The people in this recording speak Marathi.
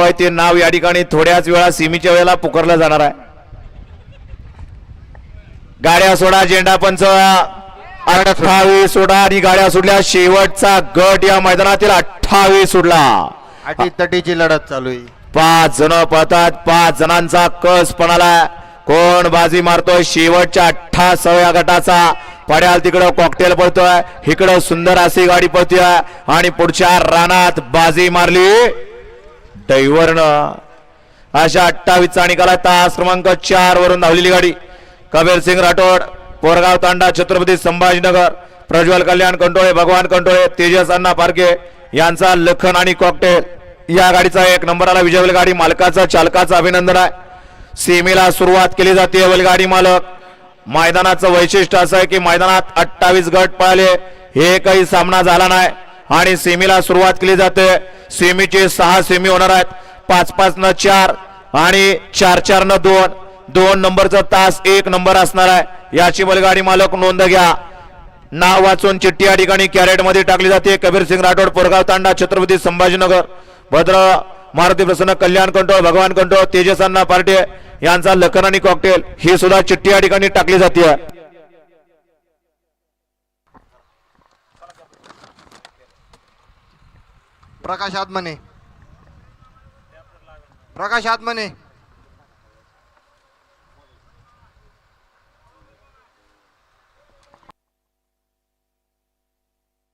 आहे ते नाव या ठिकाणी थोड्याच वेळा सीमीच्या वेळेला पुकारलं जाणार आहे. गाड्या सोडा, झेंडा पंच 28 सोडा आणि गाड्या सोडल्या. शेवटचा गट या मैदानातील 28 सोडला. अटीतटीची लढत चालू आहे. 5 जण पळतात, 5 जणांचा कस पणाला. कोण बाजी मारतोय शेवटच्या 28व्या गटाचा. पड्याल तिकडं कॉकटेल पळतोय, इकडं सुंदर अशी गाडी पळतोय आणि पुढच्या रानात बाजी मारली ड्रायव्हरनं. अशा 28चा निकाला. तास क्रमांक 4 वरून धावलेली गाडी कबीर सिंग राठोड, पोरगाव तांडा, छत्रपती संभाजीनगर. प्रज्वल कल्याण कंटोळे, भगवान कंटोळे, तेजस अण्णा पारखे यांचा लखन आणि कॉकटेल या गाडीचा 1 नंबरला विजय बैलगाडी मालकाचा चालकाचं अभिनंदन आहे. सीमेला सुरुवात केली जाते. बैलगाडी मालक, मैदानाचं वैशिष्ट्य असं आहे की मैदानात 28 गट पळाले, एकही सामना झाला नाही आणि सेमीला सुरुवात केली जाते. सेमीचे 6 सेमी होणार आहेत. 5-5 न 4 आणि 4-4 न 2. 2 नंबरचा तास 1 नंबर असणार आहे. याची बैलगाडी मालक नोंद घ्या. नाव वाचून चिठ्ठी या ठिकाणी कॅरेट मध्ये टाकली जाते. कबीर सिंग राठोड, पोरगाव तांडा, छत्रपती संभाजीनगर. भद्र मारुती प्रसन्न, कल्याण कंटोळ, भगवान कंटोळ, तेजस अण्णा पार्टे यांचा लखन आणि कॉकटेल ही सुद्धा चिठ्ठी या ठिकाणी टाकली जाते. प्रकाश आत्मने, प्रकाश आत्मने